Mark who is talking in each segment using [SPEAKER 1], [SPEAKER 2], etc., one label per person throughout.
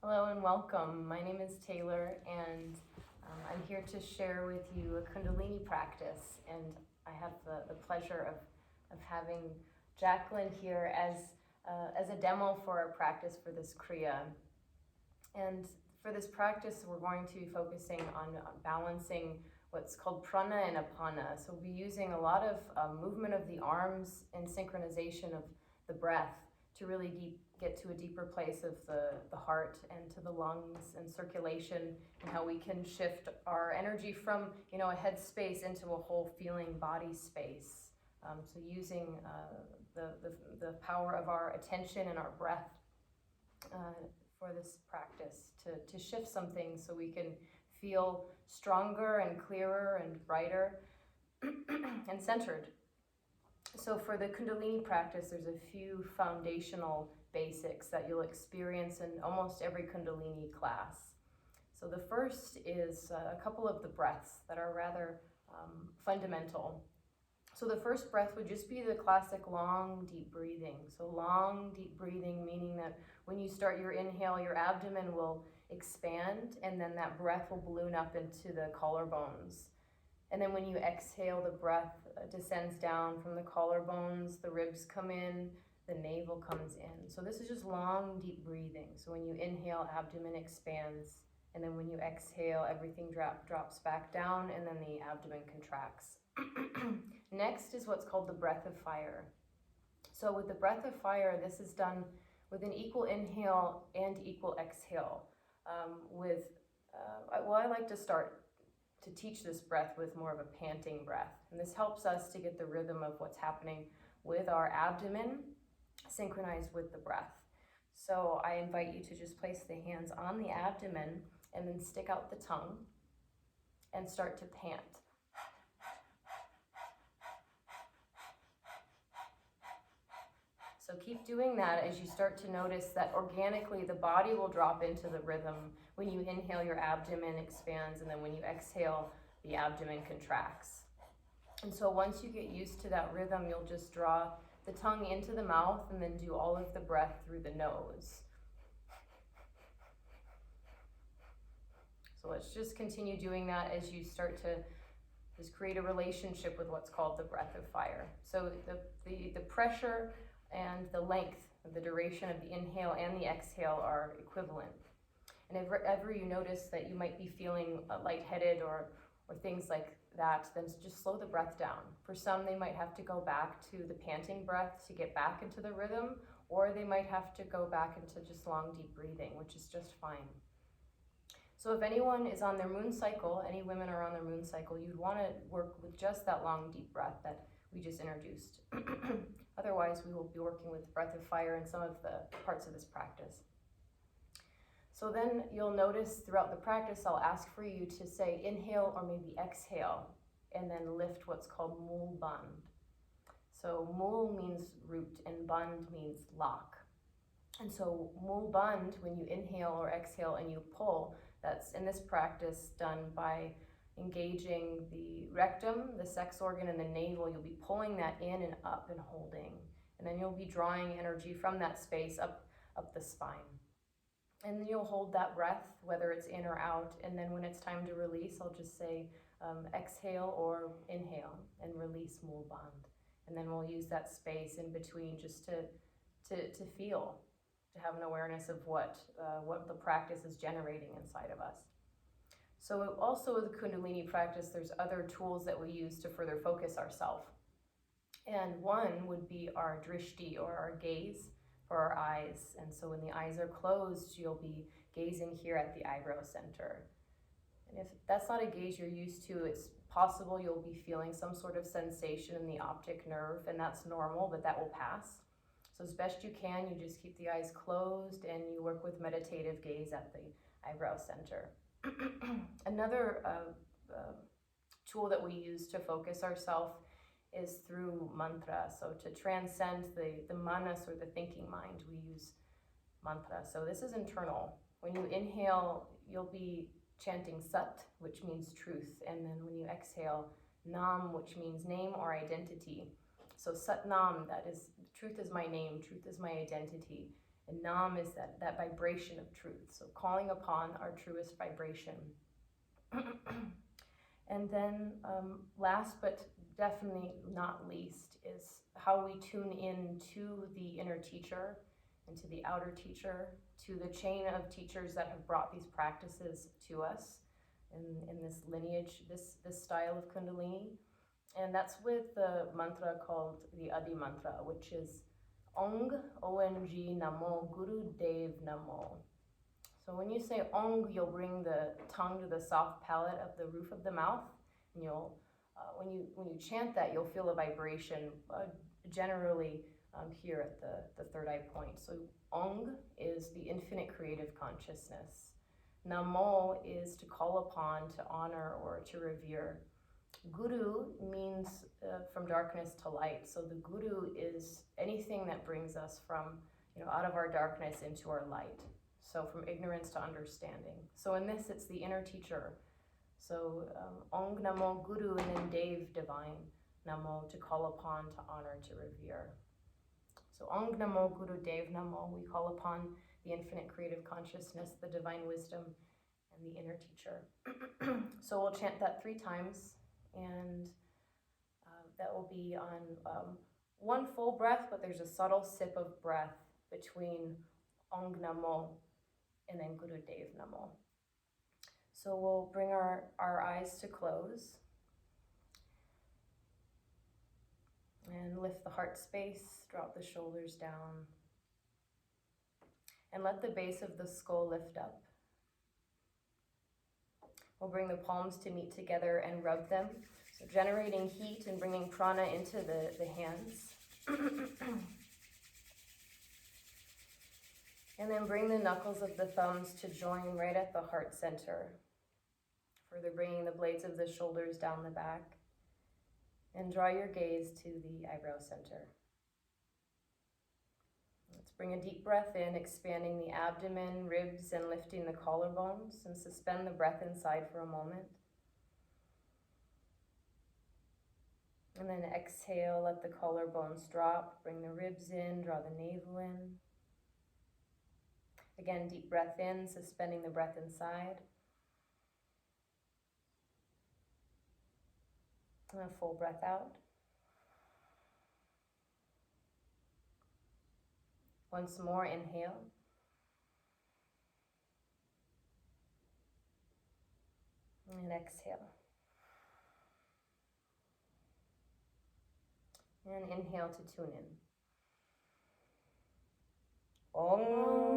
[SPEAKER 1] Hello and welcome. My name is Taylor, and I'm here to share with you a Kundalini practice. And I have the pleasure of having Jacqueline here as a demo for our practice for this Kriya. And for this practice, we're going to be focusing on balancing what's called prana and apana. So we'll be using a lot of movement of the arms and synchronization of the breath to really get to a deeper place of the heart and to the lungs and circulation, and how we can shift our energy from a head space into a whole feeling body space. So using the power of our attention and our breath for this practice to shift some things so we can feel stronger and clearer and brighter and centered. So for the Kundalini practice, there's a few foundational basics that you'll experience in almost every Kundalini class. So the first is a couple of the breaths that are rather fundamental. So the first breath would just be the classic long, deep breathing. So long, deep breathing, meaning that when you start your inhale, your abdomen will expand, and then that breath will balloon up into the collarbones. And then when you exhale, the breath descends down from the collarbones, the ribs come in, the navel comes in. So this is just long, deep breathing. So when you inhale, abdomen expands, and then when you exhale, everything drops back down, and then the abdomen contracts. Next is what's called the breath of fire. So with the breath of fire, this is done with an equal inhale and equal exhale. I like to start to teach this breath with more of a panting breath. And this helps us to get the rhythm of what's happening with our abdomen synchronized with the breath. So I invite you to just place the hands on the abdomen and then stick out the tongue and start to pant. So keep doing that as you start to notice that organically the body will drop into the rhythm. When you inhale, your abdomen expands, and then when you exhale, the abdomen contracts. And so once you get used to that rhythm, you'll just draw the tongue into the mouth and then do all of the breath through the nose. So let's just continue doing that as you start to just create a relationship with what's called the breath of fire. So the pressure and the length of the duration of the inhale and the exhale are equivalent. And if ever you notice that you might be feeling lightheaded or things like that, then just slow the breath down. For some, they might have to go back to the panting breath to get back into the rhythm, or they might have to go back into just long, deep breathing, which is just fine. So if anyone is on their moon cycle, any women are on their moon cycle, you'd want to work with just that long, deep breath that we just introduced. Otherwise, we will be working with breath of fire in some of the parts of this practice. So then you'll notice throughout the practice, I'll ask for you to say inhale or maybe exhale, and then lift what's called mul band. So mul means root and band means lock. And so mul band, when you inhale or exhale and you pull, that's in this practice done by engaging the rectum, the sex organ, and the navel. You'll be pulling that in and up and holding. And then you'll be drawing energy from that space up the spine. And then you'll hold that breath, whether it's in or out. And then when it's time to release, I'll just say exhale or inhale and release mul band. And then we'll use that space in between just to feel, to have an awareness of what the practice is generating inside of us. So also with the Kundalini practice, there's other tools that we use to further focus ourselves. And one would be our drishti, or our gaze for our eyes. And so when the eyes are closed, you'll be gazing here at the eyebrow center. And if that's not a gaze you're used to, it's possible you'll be feeling some sort of sensation in the optic nerve, and that's normal, but that will pass. So as best you can, you just keep the eyes closed and you work with meditative gaze at the eyebrow center. Another tool that we use to focus ourselves is through mantra. So to transcend the manas, or the thinking mind, we use mantra. So this is internal. When you inhale, you'll be chanting sat, which means truth. And then when you exhale, nam, which means name or identity. So sat nam, that is, truth is my name, truth is my identity. And Nam is that vibration of truth. So calling upon our truest vibration. And then last but definitely not least is how we tune in to the inner teacher and to the outer teacher, to the chain of teachers that have brought these practices to us in this lineage, this style of Kundalini. And that's with the mantra called the Adi mantra, which is Ong, O-N-G, Namo, Guru Dev Namo. So when you say Ong, you'll bring the tongue to the soft palate of the roof of the mouth, and you'll, when you chant that, you'll feel a vibration, generally here at the third eye point. So Ong is the infinite creative consciousness. Namo is to call upon, to honor, or to revere. Guru means from darkness to light. So the Guru is anything that brings us from, out of our darkness into our light. So from ignorance to understanding. So in this, it's the inner teacher. So Ong Namo Guru, and then Dev, divine. Namo, to call upon, to honor, to revere. So Ong Namo Guru Dev Namo, we call upon the infinite creative consciousness, the divine wisdom, and the inner teacher. So we'll chant that 3 times, and that will be on one full breath, but there's a subtle sip of breath between Ong Namo and then Guru Dev Namo. So we'll bring our eyes to close and lift the heart space, drop the shoulders down, and let the base of the skull lift up. We'll bring the palms to meet together and rub them, so generating heat and bringing prana into the hands. And then bring the knuckles of the thumbs to join right at the heart center. Further bringing the blades of the shoulders down the back. And draw your gaze to the eyebrow center. Let's bring a deep breath in, expanding the abdomen, ribs, and lifting the collarbones. And suspend the breath inside for a moment. And then exhale, let the collarbones drop. Bring the ribs in, draw the navel in. Again, deep breath in, suspending the breath inside. And a full breath out. Once more, inhale. And exhale. And inhale to tune in. Om.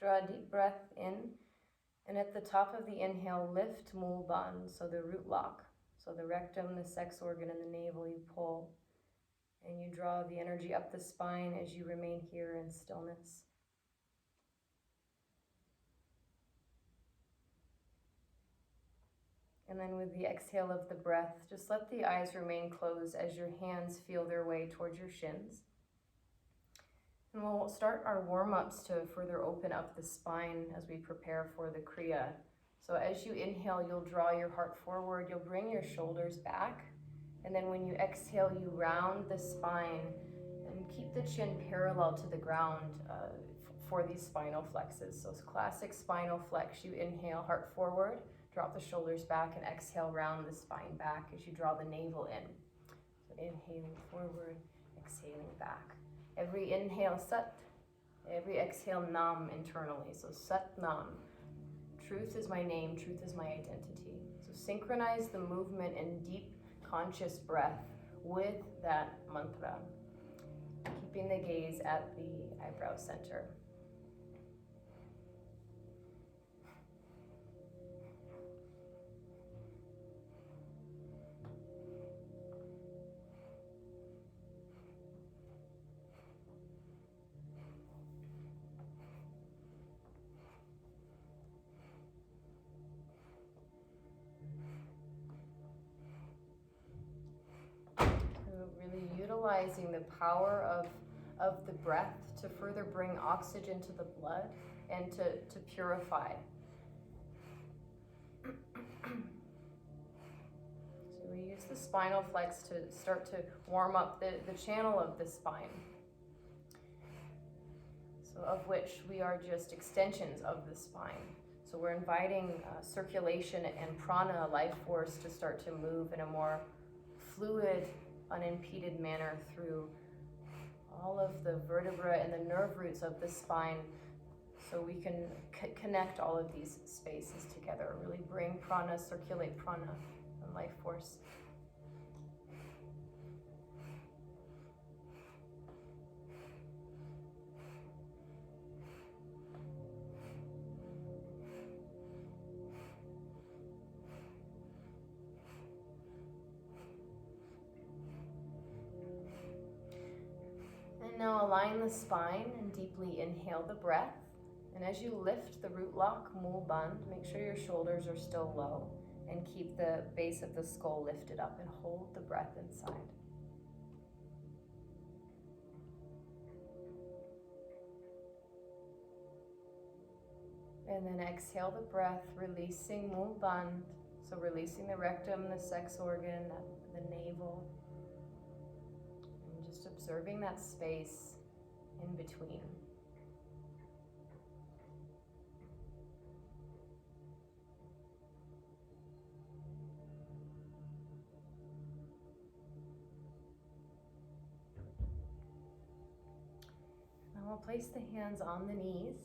[SPEAKER 1] Draw a deep breath in, and at the top of the inhale, lift Mul Bandha, so the root lock. So the rectum, the sex organ, and the navel, you pull, and you draw the energy up the spine as you remain here in stillness. And then with the exhale of the breath, just let the eyes remain closed as your hands feel their way towards your shins. And we'll start our warm-ups to further open up the spine as we prepare for the Kriya. So as you inhale, you'll draw your heart forward, you'll bring your shoulders back, and then when you exhale, you round the spine and keep the chin parallel to the ground for these spinal flexes. So it's classic spinal flex. You inhale, heart forward, drop the shoulders back, and exhale, round the spine back as you draw the navel in. So inhaling forward, exhaling back. Every inhale, Sat. Every exhale, Nam internally. So Sat Nam. Truth is my name, truth is my identity. So synchronize the movement and deep conscious breath with that mantra, keeping the gaze at the eyebrow center. Really utilizing the power of the breath to further bring oxygen to the blood and to purify. So we use the spinal flex to start to warm up the channel of the spine. So of which we are just extensions of the spine. So we're inviting circulation and prana, life force, to start to move in a more fluid, unimpeded manner through all of the vertebrae and the nerve roots of the spine, so we can connect all of these spaces together, really bring prana, circulate prana and life force. Now align the spine and deeply inhale the breath. And as you lift the root lock, Mool Bandh, make sure your shoulders are still low and keep the base of the skull lifted up and hold the breath inside. And then exhale the breath, releasing Mool Bandh. So releasing the rectum, the sex organ, the navel. Just observing that space in between. Now we'll place the hands on the knees,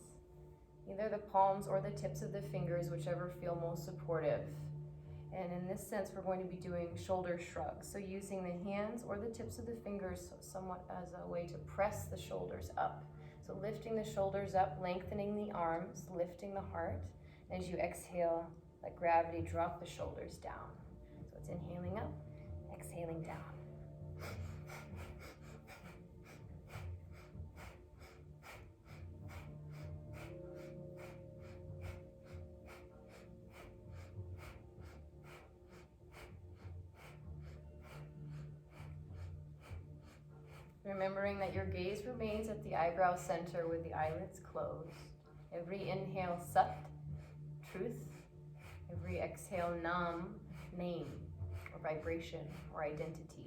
[SPEAKER 1] either the palms or the tips of the fingers, whichever feel most supportive. And in this sense, we're going to be doing shoulder shrugs. So using the hands or the tips of the fingers somewhat as a way to press the shoulders up. So lifting the shoulders up, lengthening the arms, lifting the heart. And as you exhale, let gravity drop the shoulders down. So it's inhaling up, exhaling down. Remembering that your gaze remains at the eyebrow center with the eyelids closed. Every inhale, Sat, truth. Every exhale, Nam, name, or vibration, or identity.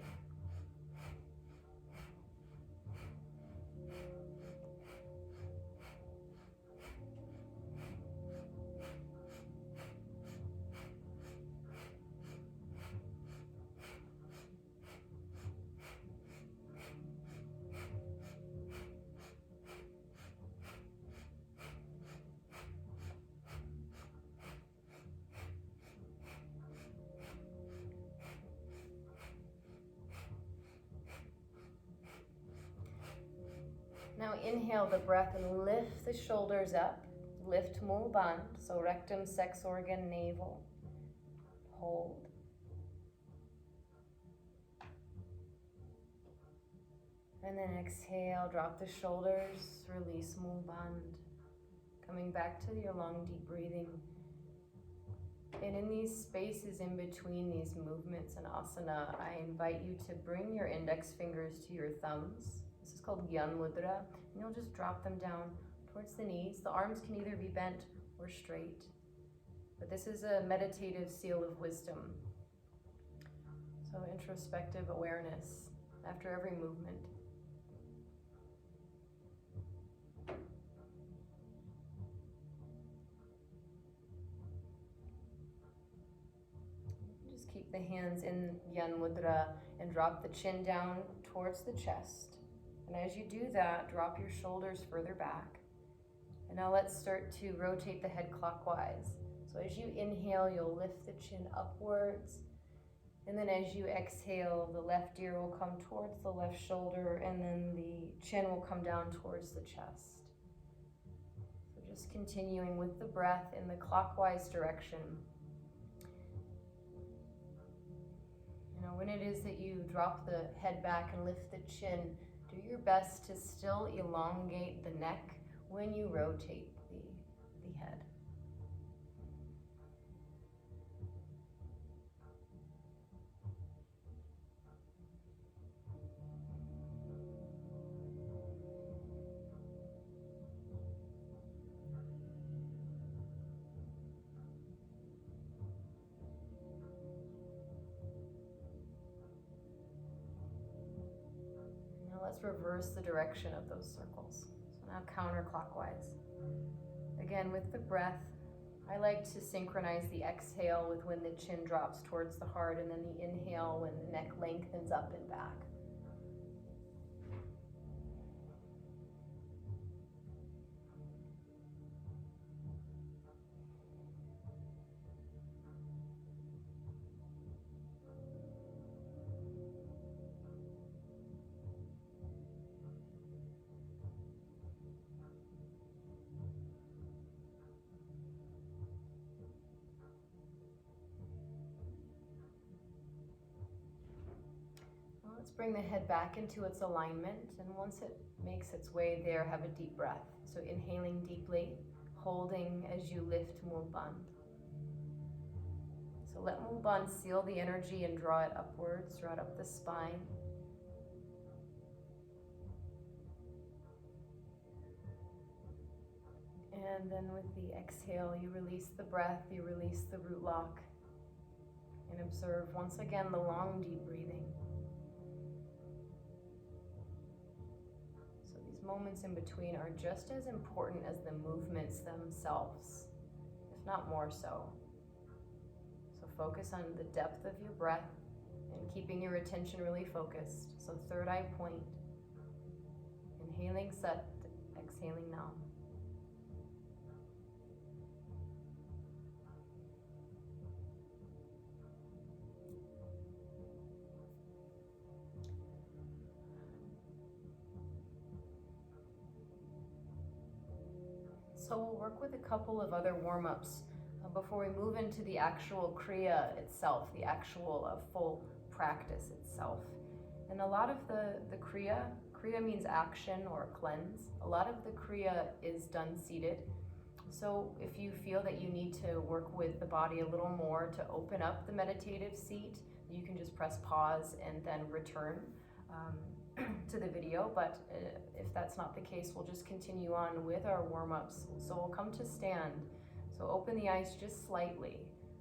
[SPEAKER 1] Now inhale the breath and lift the shoulders up. Lift Mool Bandh, so rectum, sex organ, navel. Hold. And then exhale, drop the shoulders, release Mool Bandh. Coming back to your long, deep breathing. And in these spaces in between these movements and asana, I invite you to bring your index fingers to your thumbs. This is called Gyan Mudra, and you'll just drop them down towards the knees. The arms can either be bent or straight, but this is a meditative seal of wisdom. So introspective awareness after every movement. Just keep the hands in Gyan Mudra and drop the chin down towards the chest. And as you do that, drop your shoulders further back. And now let's start to rotate the head clockwise. So as you inhale, you'll lift the chin upwards. And then as you exhale, the left ear will come towards the left shoulder, and then the chin will come down towards the chest. So just continuing with the breath in the clockwise direction. You know, when it is that you drop the head back and lift the chin, do your best to still elongate the neck when you rotate the head. Let's reverse the direction of those circles. So now counterclockwise. Again, with the breath, I like to synchronize the exhale with when the chin drops towards the heart, and then the inhale when the neck lengthens up and back. Let's bring the head back into its alignment, and once it makes its way there, have a deep breath. So inhaling deeply, holding as you lift Mulban. So let Mulban seal the energy and draw it upwards, draw it up the spine. And then with the exhale, you release the breath, you release the root lock, and observe once again the long, deep breathing. Moments in between are just as important as the movements themselves, if not more so. So focus on the depth of your breath and keeping your attention really focused. So third eye point, inhaling Sat, exhaling Nam. So we'll work with a couple of other warm-ups before we move into the actual Kriya itself, the actual full practice itself. And a lot of the Kriya means action or cleanse. A lot of the Kriya is done seated. So if you feel that you need to work with the body a little more to open up the meditative seat, you can just press pause and then return to the video, but if that's not the case, we'll just continue on with our warm-ups. So we'll come to stand. So open the eyes just slightly.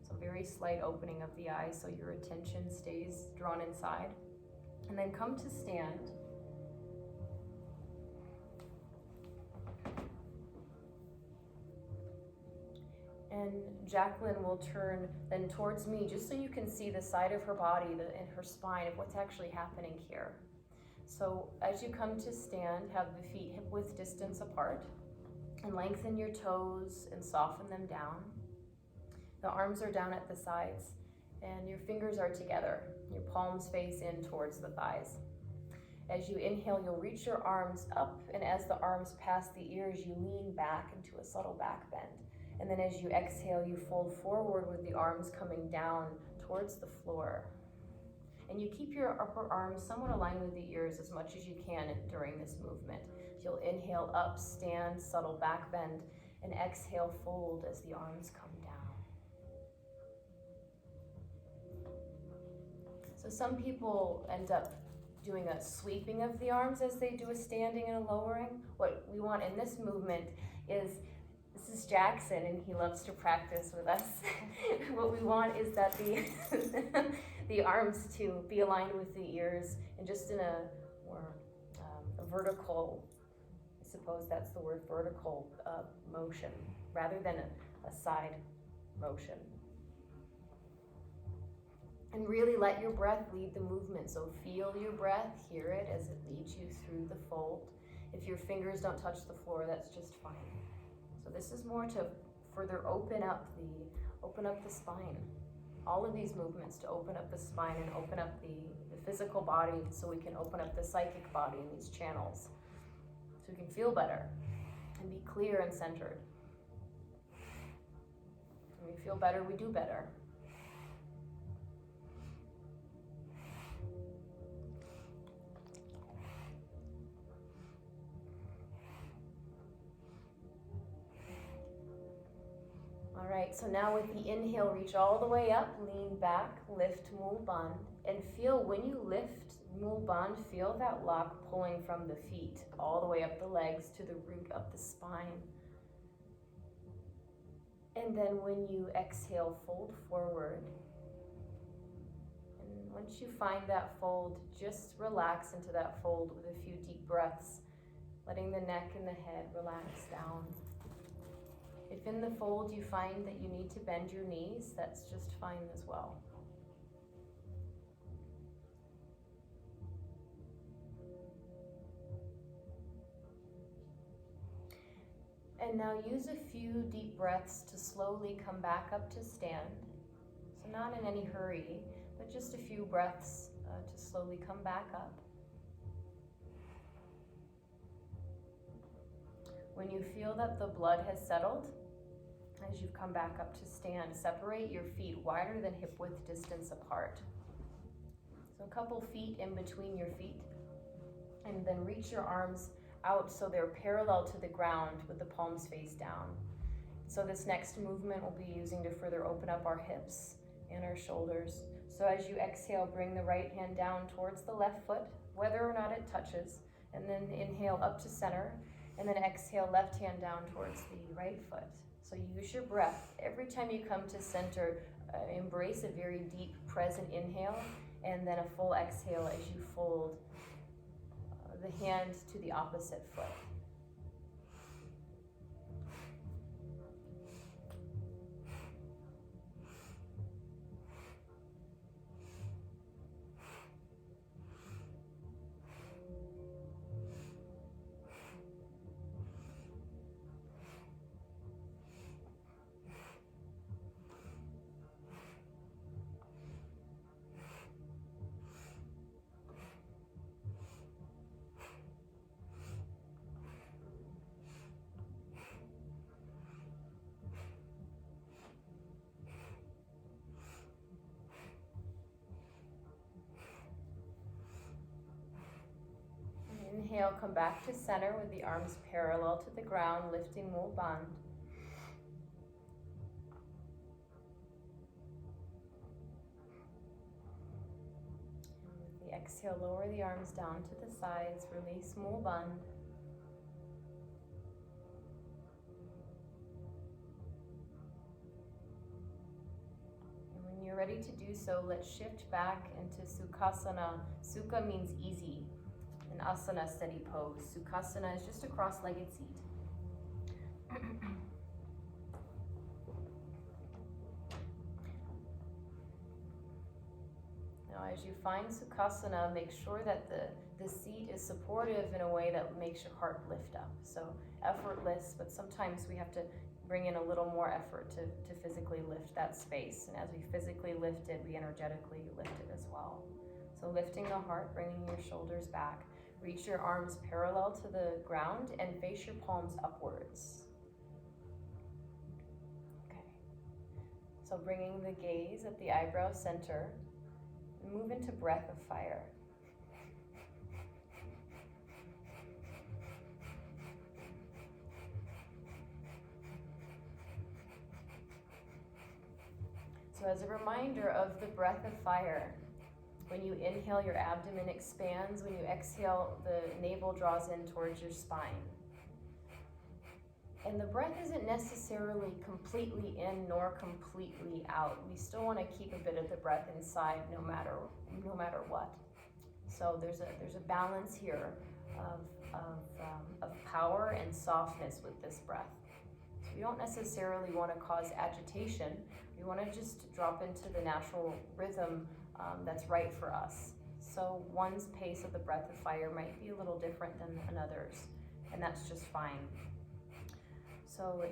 [SPEAKER 1] So very slight opening of the eyes so your attention stays drawn inside. And then come to stand. And Jacqueline will turn then towards me just so you can see the side of her body and her spine of what's actually happening here. So as you come to stand, have the feet hip-width distance apart and lengthen your toes and soften them down. The arms are down at the sides and your fingers are together. Your palms face in towards the thighs. As you inhale, you'll reach your arms up, and as the arms pass the ears, you lean back into a subtle back bend. And then as you exhale, you fold forward with the arms coming down towards the floor. And you keep your upper arms somewhat aligned with the ears as much as you can during this movement. You'll inhale up, stand, subtle back bend, and exhale, fold as the arms come down. So some people end up doing a sweeping of the arms as they do a standing and a lowering. What we want in this movement is, this is Jackson and he loves to practice with us. What we want is that the arms to be aligned with the ears and just in a more a vertical, I suppose that's the word, vertical motion rather than a side motion. And really let your breath lead the movement. So feel your breath, hear it as it leads you through the fold. If your fingers don't touch the floor, that's just fine. So this is more to further open up the spine. All of these movements to open up the spine and open up the physical body, so we can open up the psychic body in these channels. So we can feel better and be clear and centered. When we feel better, we do better. All right, so now with the inhale, reach all the way up, lean back, lift Mul Bandh, and feel when you lift Mul Bandh, feel that lock pulling from the feet all the way up the legs to the root of the spine. And then when you exhale, fold forward. And once you find that fold, just relax into that fold with a few deep breaths, letting the neck and the head relax down. If in the fold you find that you need to bend your knees, that's just fine as well. And now use a few deep breaths to slowly come back up to stand. So not in any hurry, but just a few breaths to slowly come back up. When you feel that the blood has settled, as you've come back up to stand, separate your feet wider than hip width distance apart. So a couple feet in between your feet, and then reach your arms out so they're parallel to the ground with the palms face down. So this next movement we'll be using to further open up our hips and our shoulders. So as you exhale, bring the right hand down towards the left foot, whether or not it touches, and then inhale up to center, and then exhale, left hand down towards the right foot. So use your breath. Every time you come to center, embrace a very deep present inhale, and then a full exhale as you fold the hand to the opposite foot. Inhale, come back to center with the arms parallel to the ground, lifting Mul Bandh. With the exhale, lower the arms down to the sides, release Mul Bandh. And when you're ready to do so, let's shift back into Sukhasana. Sukha means easy. And asana, steady pose. Sukhasana is just a cross-legged seat. Now as you find Sukhasana, make sure that the seat is supportive in a way that makes your heart lift up. So effortless, but sometimes we have to bring in a little more effort to physically lift that space. And as we physically lift it, we energetically lift it as well. So lifting the heart, bringing your shoulders back. Reach your arms parallel to the ground and face your palms upwards. Okay. So bringing the gaze at the eyebrow center, and move into breath of fire. So as a reminder of the breath of fire, when you inhale, your abdomen expands. When you exhale, the navel draws in towards your spine. And the breath isn't necessarily completely in nor completely out. We still want to keep a bit of the breath inside no matter what. So there's a balance here of power and softness with this breath. So we don't necessarily want to cause agitation. We want to just drop into the natural rhythm that's right for us. So one's pace of the breath of fire might be a little different than another's, and that's just fine. So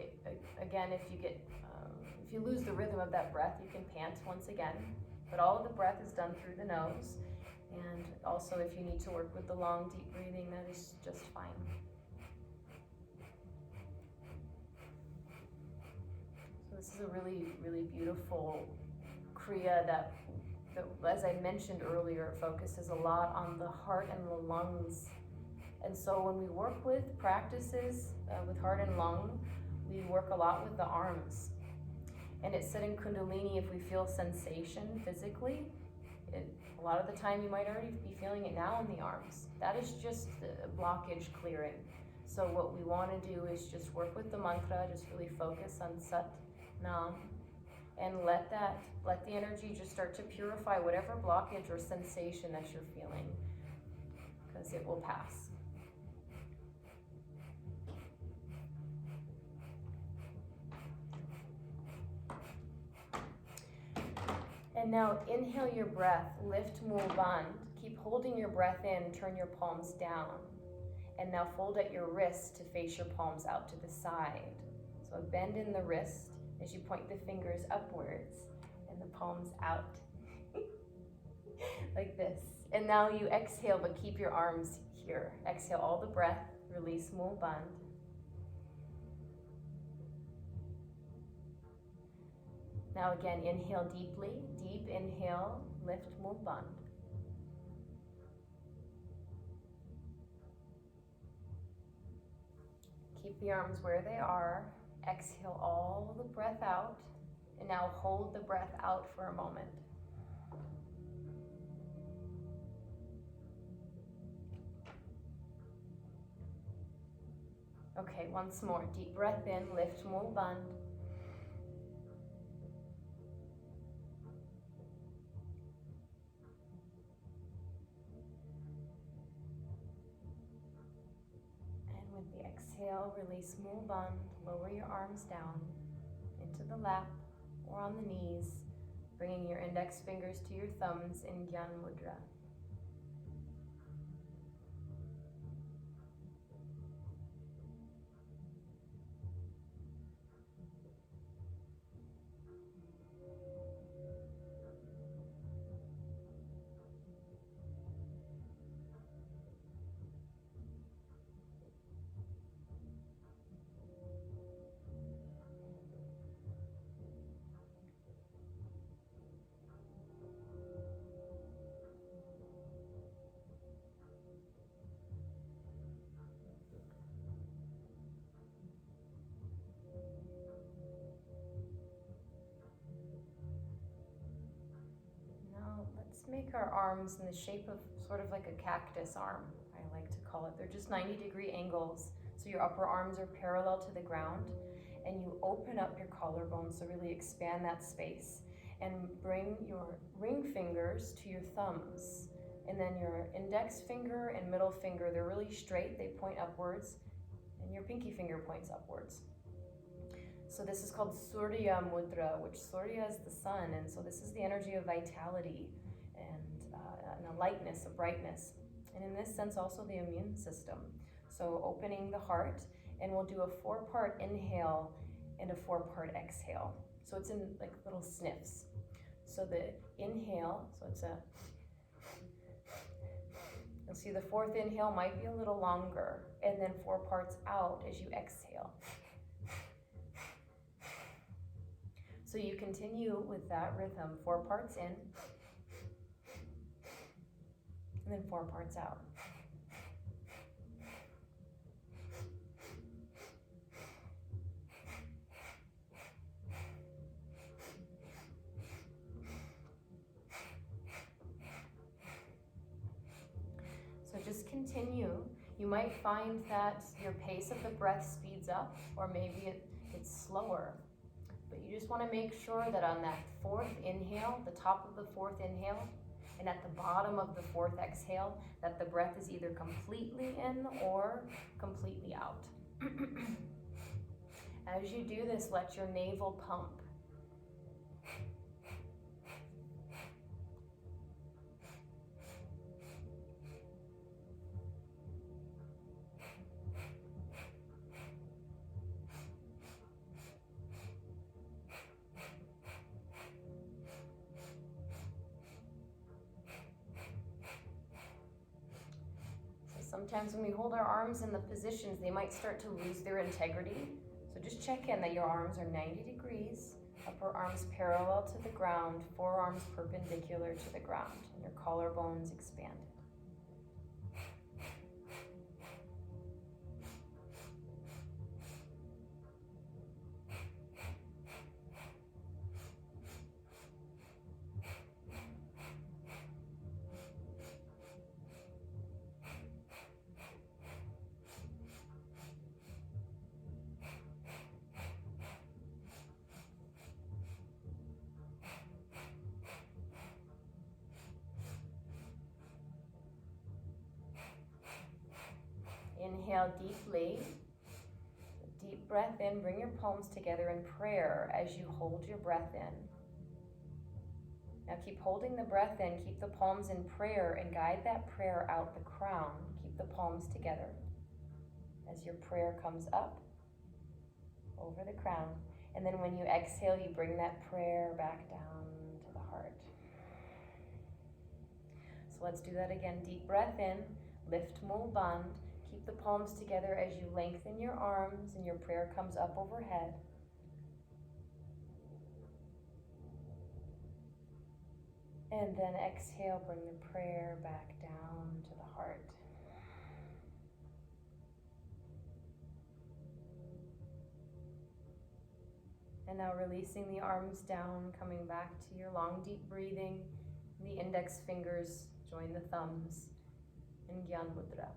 [SPEAKER 1] again, if you lose the rhythm of that breath, you can pant once again, but all of the breath is done through the nose. And also if you need to work with the long, deep breathing, that is just fine. So this is a really, really beautiful Kriya that, as I mentioned earlier, focuses a lot on the heart and the lungs. And so when we work with practices with heart and lung, we work a lot with the arms. And it's said in Kundalini, if we feel sensation physically, a lot of the time you might already be feeling it now in the arms. That is just a blockage clearing. So what we want to do is just work with the mantra, just really focus on Sat Nam, and let the energy just start to purify whatever blockage or sensation that you're feeling, because it will pass. And now inhale your breath, lift Mul Bandh. Keep holding your breath in, turn your palms down. And now fold at your wrist to face your palms out to the side. So a bend in the wrist as you point the fingers upwards and the palms out. Like this. And now you exhale, but keep your arms here. Exhale all the breath, release Mul Bandh. Now again, inhale deeply, deep inhale, lift Mul Bandh. Keep the arms where they are. Exhale all the breath out. And now hold the breath out for a moment. Okay, once more. Deep breath in, lift Mul Bandh. Exhale, release Mul Bandh, lower your arms down into the lap or on the knees, bringing your index fingers to your thumbs in Gyan Mudra. Let's make our arms in the shape of sort of like a cactus arm, I like to call it. They're just 90-degree angles. So your upper arms are parallel to the ground, and you open up your collarbone, so really expand that space. And bring your ring fingers to your thumbs. And then your index finger and middle finger, they're really straight, they point upwards, and your pinky finger points upwards. So this is called Surya Mudra, which Surya is the sun, and so this is the energy of vitality and a lightness, a brightness. And in this sense, also the immune system. So opening the heart, and we'll do a 4-part inhale and a 4-part exhale. So it's in like little sniffs. So the inhale, so it's you'll see the 4th inhale might be a little longer, and then 4 parts out as you exhale. So you continue with that rhythm, 4 parts in, and then 4 parts out. So just continue. You might find that your pace of the breath speeds up, or maybe it's slower. But you just want to make sure that on that 4th inhale, the top of the 4th inhale, and at the bottom of the 4th exhale, that the breath is either completely in or completely out. As you do this, let your navel pump. Sometimes when we hold our arms in the positions, they might start to lose their integrity. So just check in that your arms are 90 degrees, upper arms parallel to the ground, forearms perpendicular to the ground, and your collarbones expanded. Inhale deeply. Deep breath in. Bring your palms together in prayer as you hold your breath in. Now keep holding the breath in. Keep the palms in prayer and guide that prayer out the crown. Keep the palms together as your prayer comes up over the crown. And then when you exhale, you bring that prayer back down to the heart. So let's do that again. Deep breath in. Lift Mul Bandh. Keep the palms together as you lengthen your arms and your prayer comes up overhead. And then exhale, bring the prayer back down to the heart. And now releasing the arms down, coming back to your long, deep breathing. The index fingers join the thumbs in Gyan Mudra.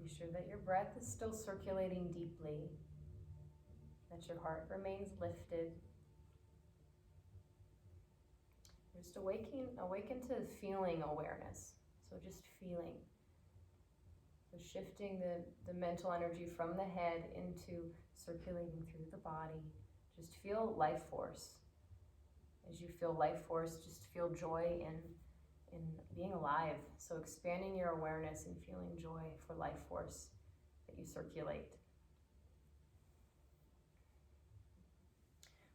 [SPEAKER 1] Be sure that your breath is still circulating deeply, that your heart remains lifted. Just awaken to feeling awareness. So just feeling. So shifting the mental energy from the head into circulating through the body. Just feel life force. As you feel life force, just feel joy in being alive. So expanding your awareness and feeling joy for life force that you circulate.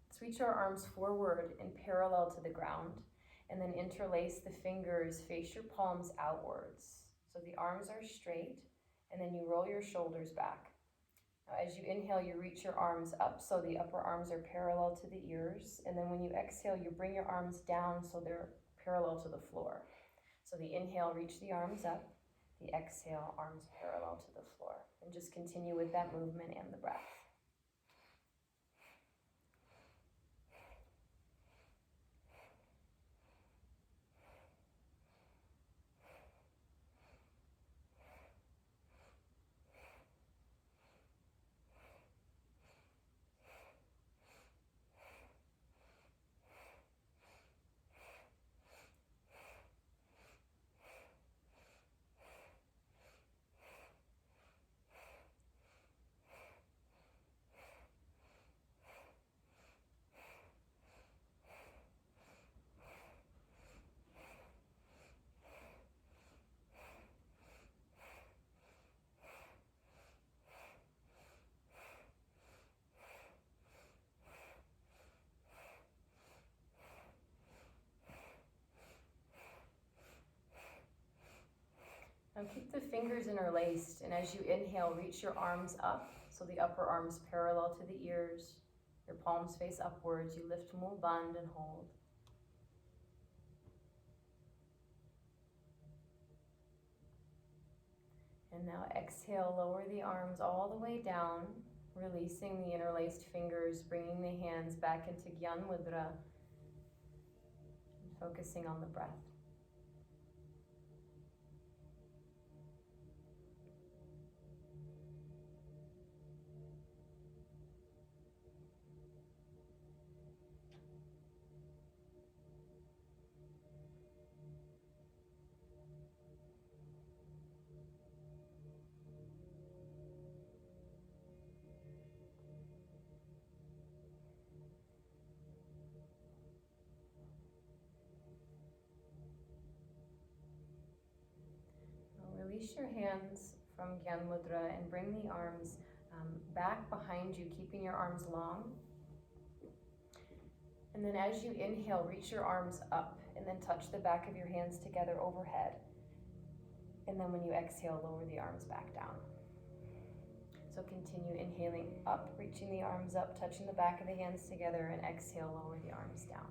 [SPEAKER 1] Let's reach our arms forward and parallel to the ground, and then interlace the fingers, face your palms outwards. So the arms are straight, and then you roll your shoulders back. Now, as you inhale, you reach your arms up, so the upper arms are parallel to the ears, and then when you exhale, you bring your arms down so they're parallel to the floor. So the inhale, reach the arms up, the exhale, arms parallel to the floor. And just continue with that movement and the breath. Now keep the fingers interlaced, and as you inhale, reach your arms up, so the upper arms parallel to the ears, your palms face upwards, you lift Mul Bandh and hold. And now exhale, lower the arms all the way down, releasing the interlaced fingers, bringing the hands back into Gyan Mudra, and focusing on the breath. hands from Gyan Mudra and bring the arms back behind you, keeping your arms long. And then as you inhale, reach your arms up and then touch the back of your hands together overhead. And then when you exhale, lower the arms back down. So continue inhaling up, reaching the arms up, touching the back of the hands together, and exhale, lower the arms down.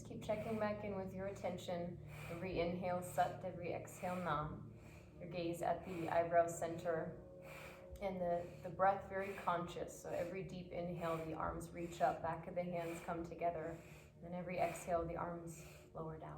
[SPEAKER 1] Keep checking back in with your attention. Every inhale, Sat. Every exhale, Nam. Your gaze at the eyebrow center. And the breath very conscious. So every deep inhale, the arms reach up, back of the hands come together. And every exhale, the arms lower down.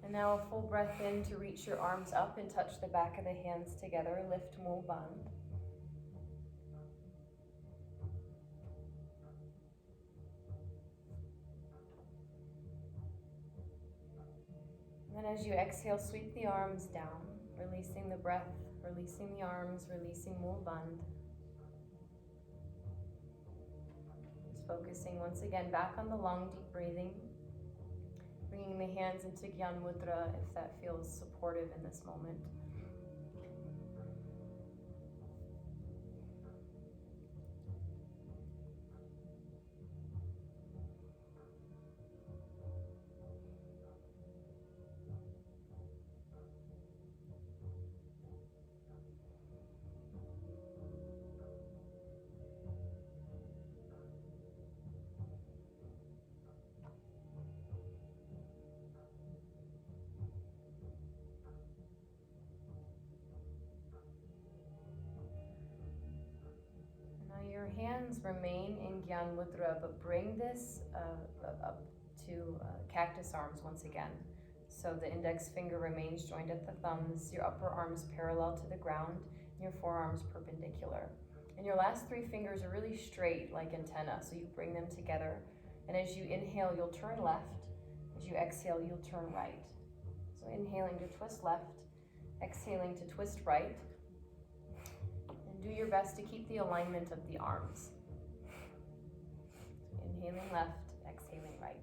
[SPEAKER 1] And now a full breath in to reach your arms up and touch the back of the hands together. Lift Mul Bandh. And then as you exhale, sweep the arms down, releasing the breath, releasing the arms, releasing Mul Bandh. Just focusing once again back on the long, deep breathing. Bringing the hands into Gyan Mudra if that feels supportive in this moment. Your hands remain in Gyan Mudra, but bring this up to cactus arms once again. So the index finger remains joined at the thumbs, your upper arms parallel to the ground, and your forearms perpendicular. And your last three fingers are really straight like antenna, so you bring them together. And as you inhale, you'll turn left. As you exhale, you'll turn right. So inhaling to twist left, exhaling to twist right. Do your best to keep the alignment of the arms. Inhaling left, exhaling right.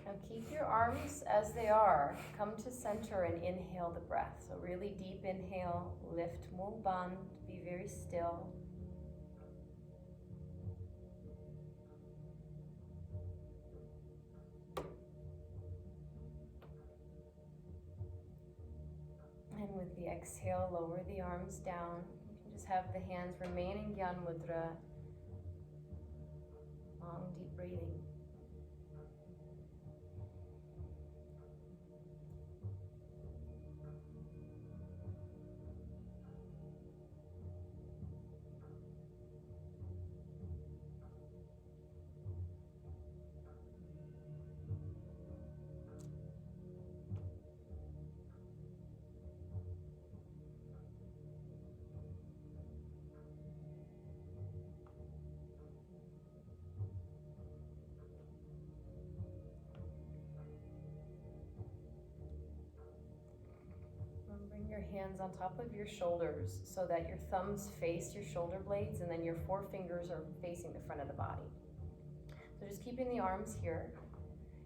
[SPEAKER 1] Now keep your arms as they are. Come to center and inhale the breath. So really deep inhale, lift Mul Bandh, be very still. And with the exhale, lower the arms down. You can just have the hands remain in Gyan Mudra. Long, deep breathing. your hands on top of your shoulders so that your thumbs face your shoulder blades and then your forefingers are facing the front of the body. So just keeping the arms here.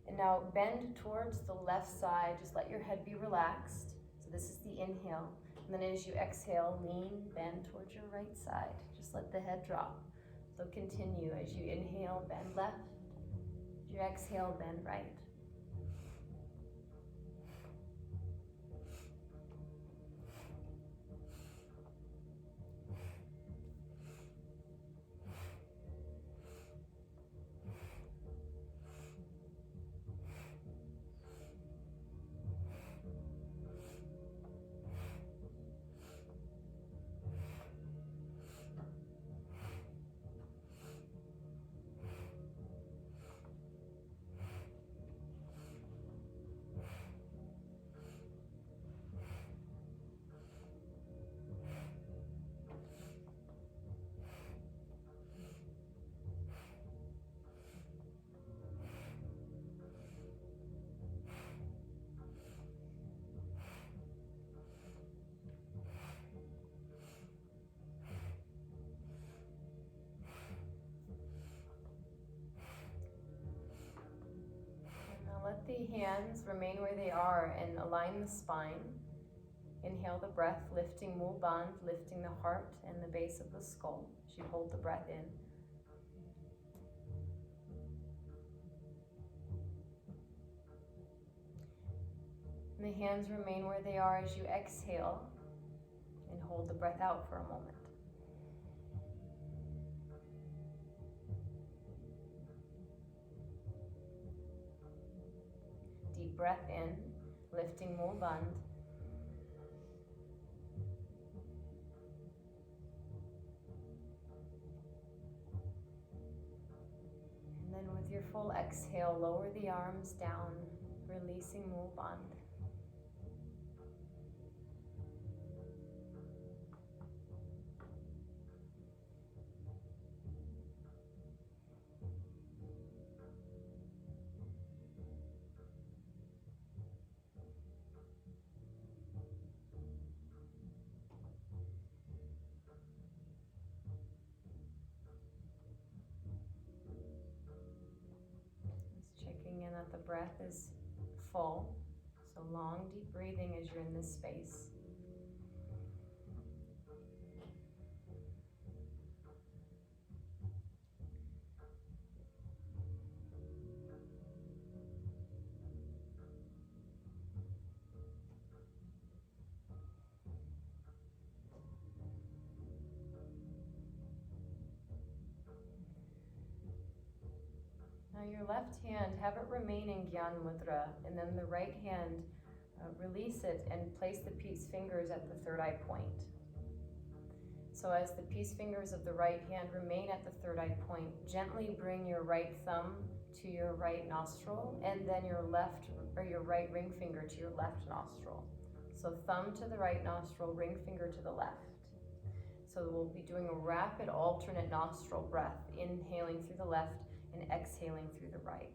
[SPEAKER 1] And now bend towards the left side. Just let your head be relaxed. So this is the inhale. And then as you exhale, lean, bend towards your right side. Just let the head drop. So continue as you inhale, bend left. As you exhale, bend right. Let the hands remain where they are and align the spine. Inhale the breath, lifting Mul Bandh, lifting the heart and the base of the skull as you hold the breath in. And the hands remain where they are as you exhale and hold the breath out for a moment. Deep breath in, lifting Mul Bandh. And then with your full exhale, lower the arms down, releasing Mul Bandh. Checking in that the breath is full. So long, deep breathing as you're in this space. Now your left hand, have it remain in Gyan Mudra, and then the right hand, release it and place the peace fingers at the third eye point. So as the peace fingers of the right hand remain at the third eye point, gently bring your right thumb to your right nostril and then your left or your right ring finger to your left nostril. So thumb to the right nostril, ring finger to the left. So we'll be doing a rapid alternate nostril breath, inhaling through the left and exhaling through the right.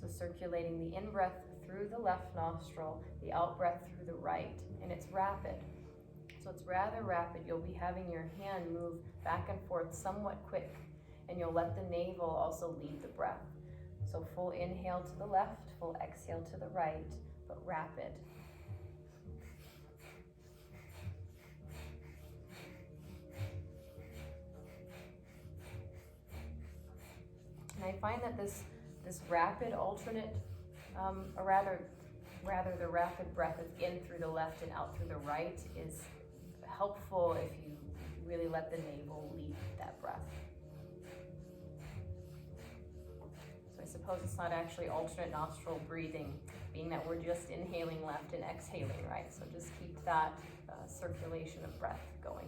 [SPEAKER 1] So circulating the in-breath through the left nostril, the out-breath through the right, and it's rapid. So it's rather rapid. You'll be having your hand move back and forth somewhat quick, and you'll let the navel also lead the breath. So full inhale to the left, full exhale to the right, but rapid. And I find that this rapid alternate, or rather the rapid breath in through the left and out through the right is helpful if you really let the navel lead that breath. So I suppose it's not actually alternate nostril breathing, being that we're just inhaling left and exhaling right. So just keep that circulation of breath going.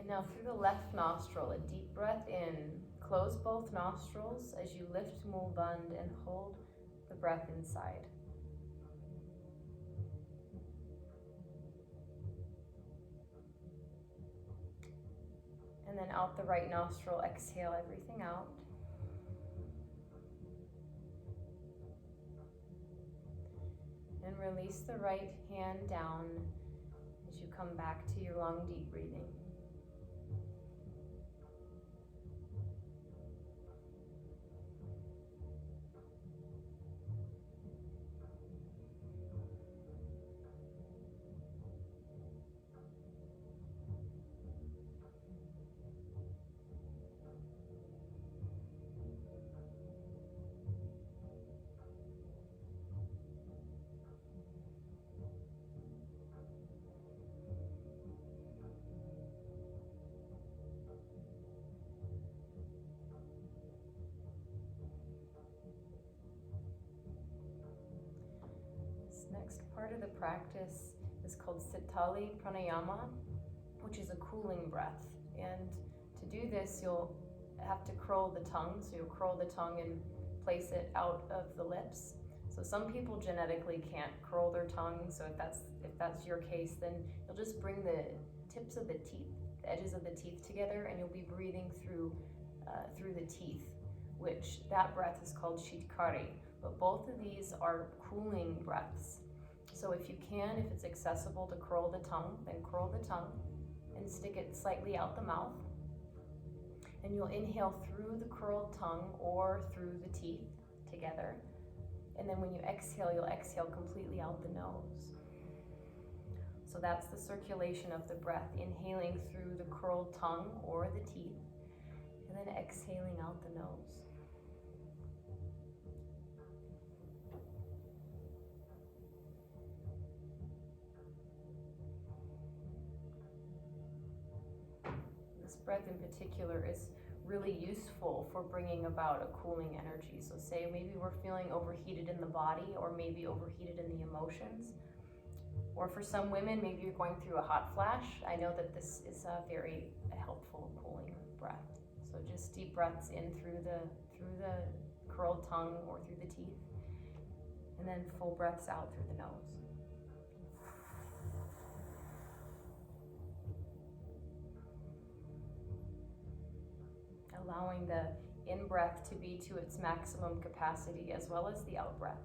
[SPEAKER 1] And now through the left nostril, a deep breath in. Close both nostrils as you lift Mul Bandh and hold the breath inside. And then out the right nostril, exhale everything out. And release the right hand down as you come back to your long, deep breathing. Next part of the practice is called Sitali Pranayama, which is a cooling breath. And to do this, you'll have to curl the tongue. So you'll curl the tongue and place it out of the lips. So some people genetically can't curl their tongue. So if that's your case, then you'll just bring the tips of the teeth, the edges of the teeth together, and you'll be breathing through the teeth, which that breath is called Shitkari. But both of these are cooling breaths. So if you can, if it's accessible to curl the tongue, then curl the tongue and stick it slightly out the mouth. And you'll inhale through the curled tongue or through the teeth together. And then when you exhale, you'll exhale completely out the nose. So that's the circulation of the breath, inhaling through the curled tongue or the teeth, and then exhaling out the nose. This breath in particular is really useful for bringing about a cooling energy. So say maybe we're feeling overheated in the body or maybe overheated in the emotions. Or for some women, maybe you're going through a hot flash. I know that this is a very helpful cooling breath. So just deep breaths in through the curled tongue or through the teeth. And then full breaths out through the nose. Allowing the in-breath to be to its maximum capacity as well as the out-breath.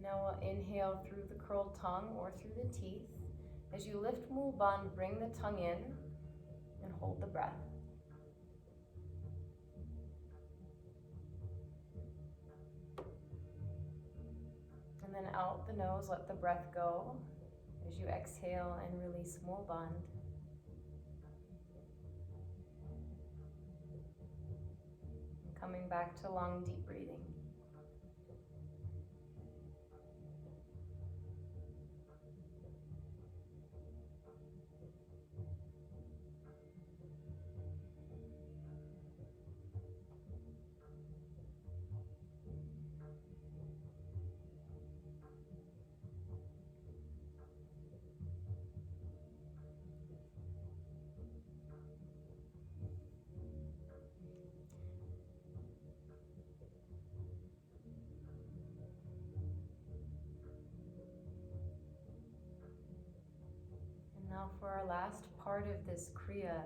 [SPEAKER 1] Now we'll inhale through the curled tongue or through the teeth. As you lift Mul Bandh, bring the tongue in and hold the breath. And then out the nose, let the breath go. As you exhale and release more bond. Coming back to long, deep breathing. Now for our last part of this Kriya,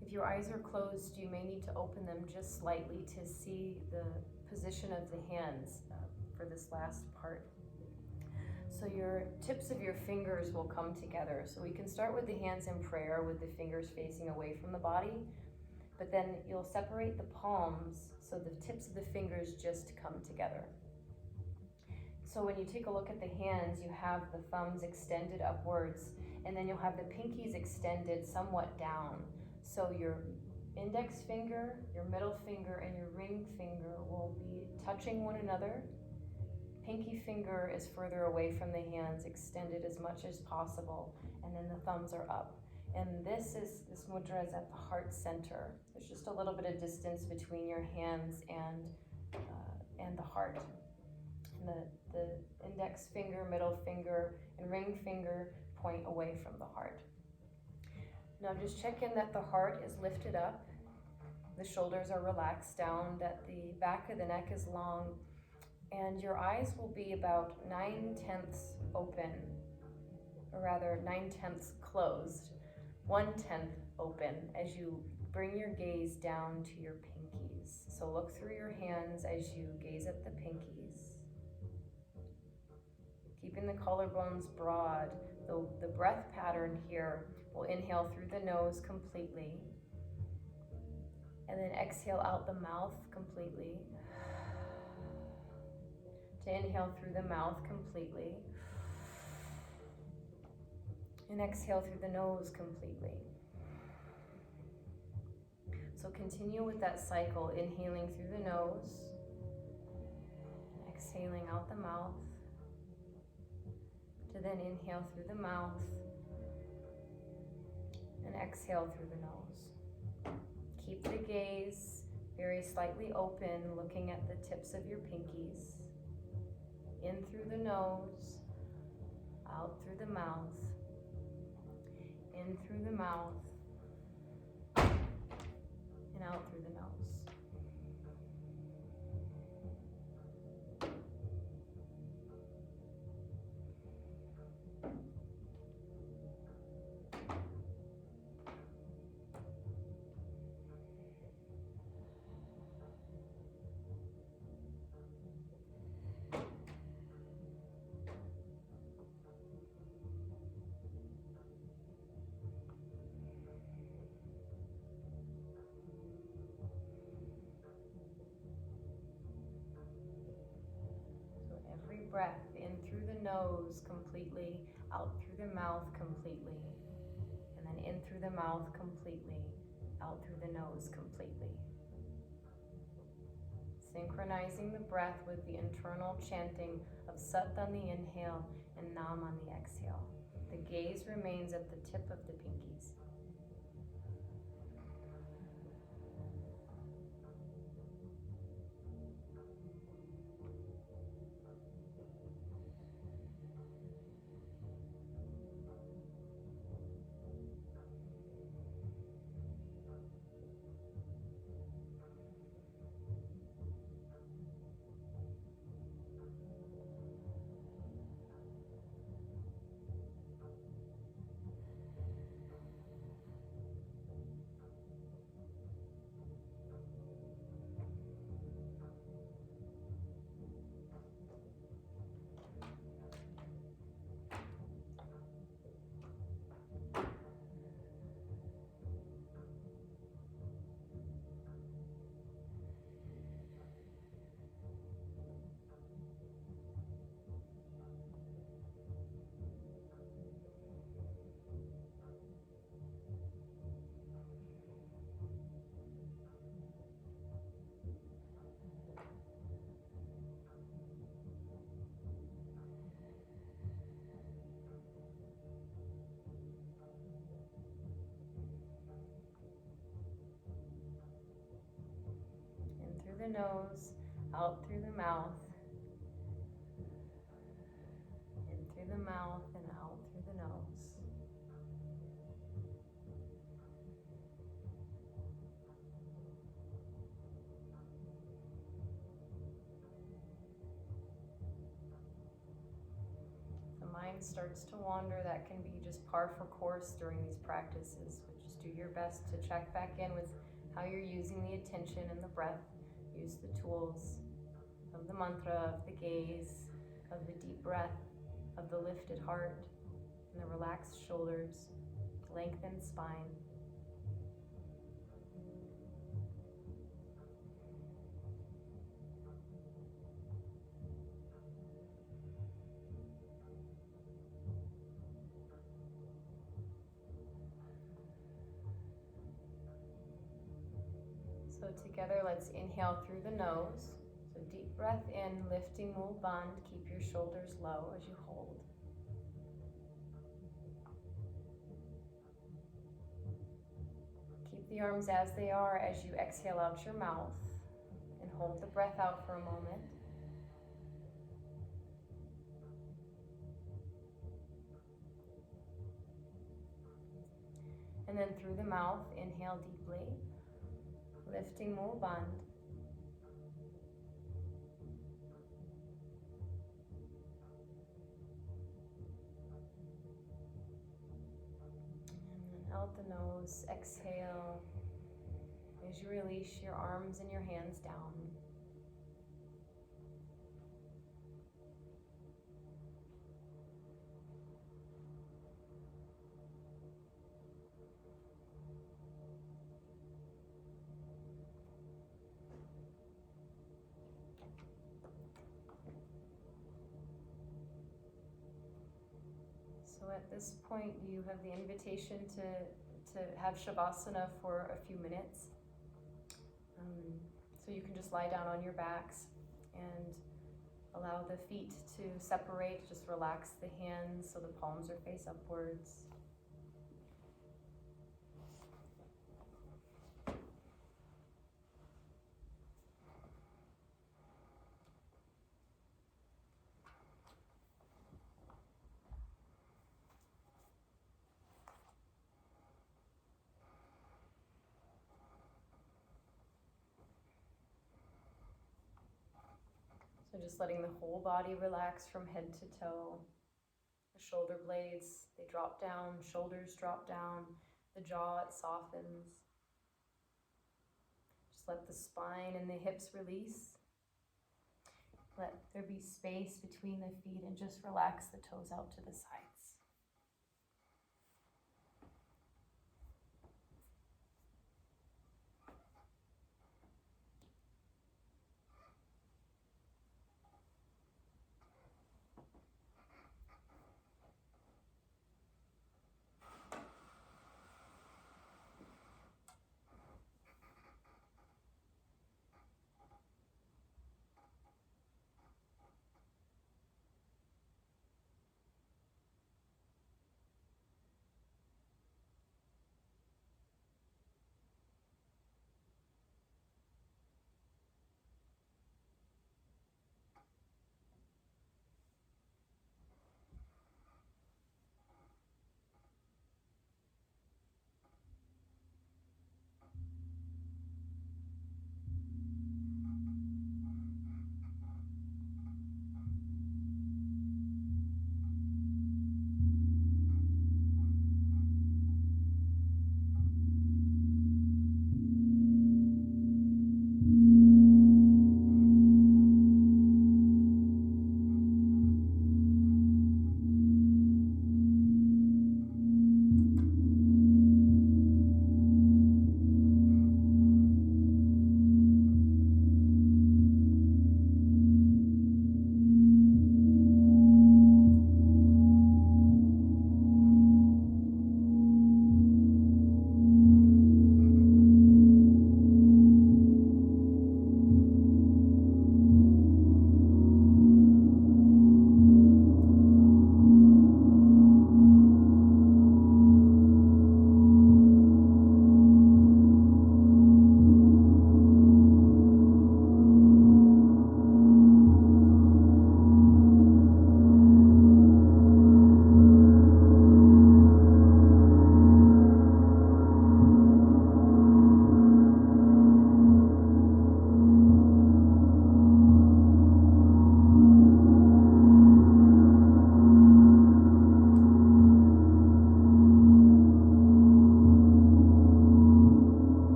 [SPEAKER 1] if your eyes are closed, you may need to open them just slightly to see the position of the hands for this last part. So your tips of your fingers will come together. So we can start with the hands in prayer with the fingers facing away from the body, but then you'll separate the palms so the tips of the fingers just come together. So when you take a look at the hands, you have the thumbs extended upwards, and then you'll have the pinkies extended somewhat down. So your index finger, your middle finger, and your ring finger will be touching one another. Pinky finger is further away from the hands, extended as much as possible, and then the thumbs are up. And this mudra is at the heart center. There's just a little bit of distance between your hands and the heart. And the index finger, middle finger, and ring finger point away from the heart. Now just check in that the heart is lifted up, the shoulders are relaxed down, that the back of the neck is long, and your eyes will be about 9/10 open, or rather 9/10 closed, 1/10 open as you bring your gaze down to your pinkies. So look through your hands as you gaze at the pinkies. Keeping the collarbones broad, the breath pattern here will inhale through the nose completely, and then exhale out the mouth completely. To inhale through the mouth completely, and exhale through the nose completely. So continue with that cycle, inhaling through the nose, exhaling out the mouth, to then inhale through the mouth, and exhale through the nose. Keep the gaze very slightly open, looking at the tips of your pinkies. In through the nose, out through the mouth, in through the mouth, and out through the nose. Breath in through the nose completely, out through the mouth completely, and then in through the mouth completely, out through the nose completely. Synchronizing the breath with the internal chanting of Sat on the inhale and Nam on the exhale. The gaze remains at the tip of the pinkies. the nose, out through the mouth. In through the mouth and out through the nose. If the mind starts to wander, that can be just par for course during these practices. But just do your best to check back in with how you're using the attention and the breath. Use the tools of the mantra, of the gaze, of the deep breath, of the lifted heart, and the relaxed shoulders, lengthened spine. So together, let's inhale through the nose. So deep breath in, lifting Mul Bandh. Keep your shoulders low as you hold. Keep the arms as they are as you exhale out your mouth, and hold the breath out for a moment. And then through the mouth, inhale deeply, lifting Mul Bandh. And then out the nose, exhale as you release your arms and your hands down. So at this point, you have the invitation to have Shavasana for a few minutes. So you can just lie down on your backs and allow the feet to separate. Just relax the hands so the palms are face upwards. So just letting the whole body relax from head to toe. The shoulder blades, they drop down, shoulders drop down, the jaw, it softens. Just let the spine and the hips release. Let there be space between the feet and just relax the toes out to the sides.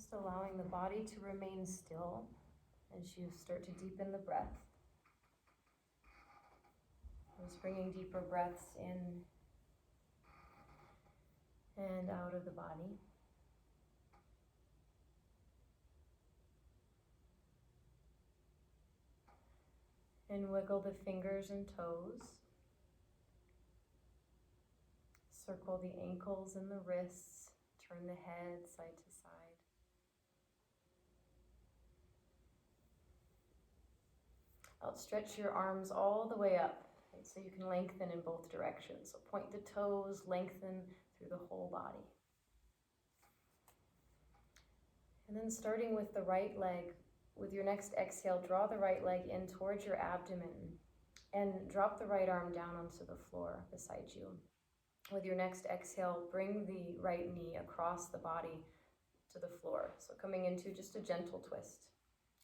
[SPEAKER 1] Just allowing the body to remain still as you start to deepen the breath. Just bringing deeper breaths in and out of the body. And wiggle the fingers and toes. Circle the ankles and the wrists. Turn the head side to side. Outstretch your arms all the way up, right, so you can lengthen in both directions. So point the toes, lengthen through the whole body. And then starting with the right leg, with your next exhale, draw the right leg in towards your abdomen and drop the right arm down onto the floor beside you. With your next exhale, bring the right knee across the body to the floor. So coming into just a gentle twist.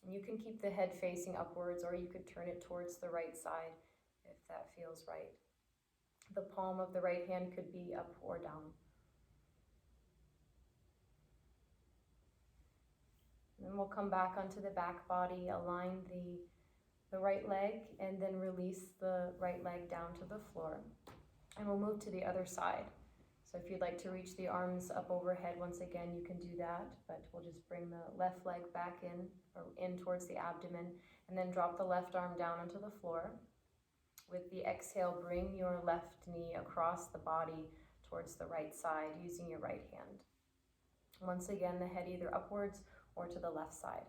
[SPEAKER 1] And you can keep the head facing upwards, or you could turn it towards the right side if that feels right. The palm of the right hand could be up or down. Then we'll come back onto the back body, align the right leg, and then release the right leg down to the floor. And we'll move to the other side. So if you'd like to reach the arms up overhead, once again, you can do that, but we'll just bring the left leg back in, or in towards the abdomen, and then drop the left arm down onto the floor. With the exhale, bring your left knee across the body towards the right side using your right hand. Once again, the head either upwards or to the left side.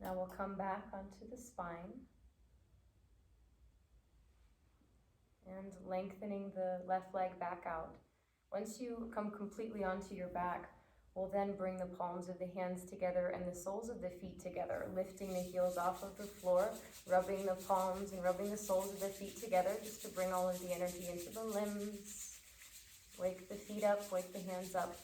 [SPEAKER 1] Now we'll come back onto the spine and lengthening the left leg back out. Once you come completely onto your back, we'll then bring the palms of the hands together and the soles of the feet together, lifting the heels off of the floor, rubbing the palms and rubbing the soles of the feet together just to bring all of the energy into the limbs. Wake the feet up, wake the hands up.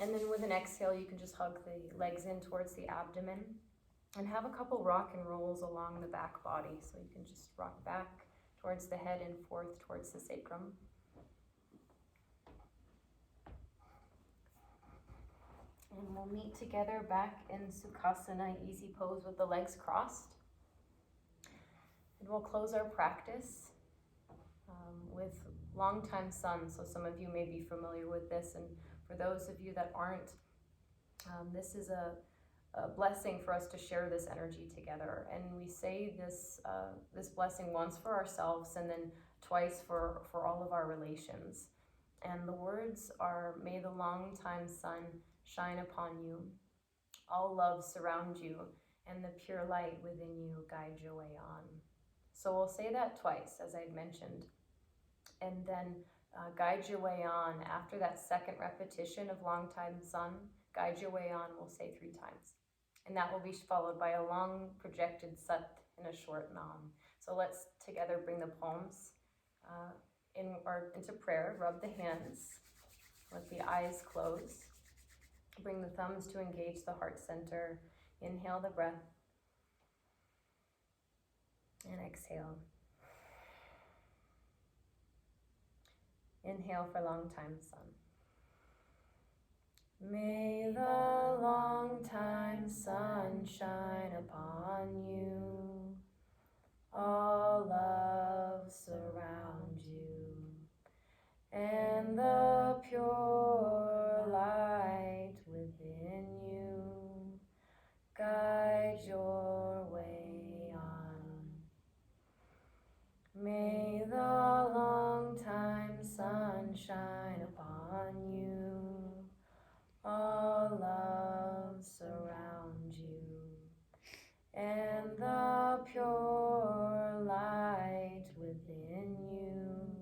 [SPEAKER 1] And then with an exhale, you can just hug the legs in towards the abdomen and have a couple rock and rolls along the back body. So you can just rock back towards the head and forth towards the sacrum. And we'll meet together back in Sukhasana, easy pose with the legs crossed. And we'll close our practice with long time sun. So some of you may be familiar with this, and for those of you that aren't, this is a blessing for us to share this energy together. And we say this blessing once for ourselves and then twice for all of our relations. And the words are, may the long time sun shine upon you, all love surround you, and the pure light within you guide your way on. So we'll say that twice, as I'd mentioned, and then guide your way on. After that second repetition of long time sun, guide your way on, we'll say 3 times. And that will be followed by a long projected sat and a short nam. So let's together bring the palms into prayer, rub the hands, let the eyes close. Bring the thumbs to engage the heart center. Inhale the breath. And exhale. Inhale for long time sun. May the long time sun shine upon you. All love surround you. And the pure light within you guide your way on. May the long time sun shine upon you. All love surround you. And the pure light within you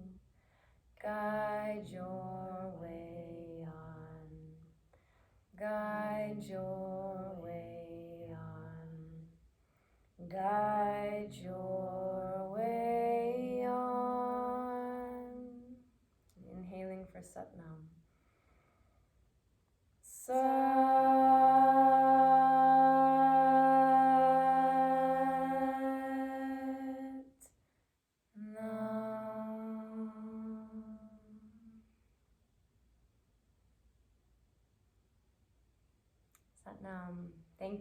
[SPEAKER 1] guide your way on. Guide your way on. Guide your way on. Inhaling for Satnam. Satnam.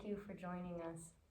[SPEAKER 1] Thank you for joining us.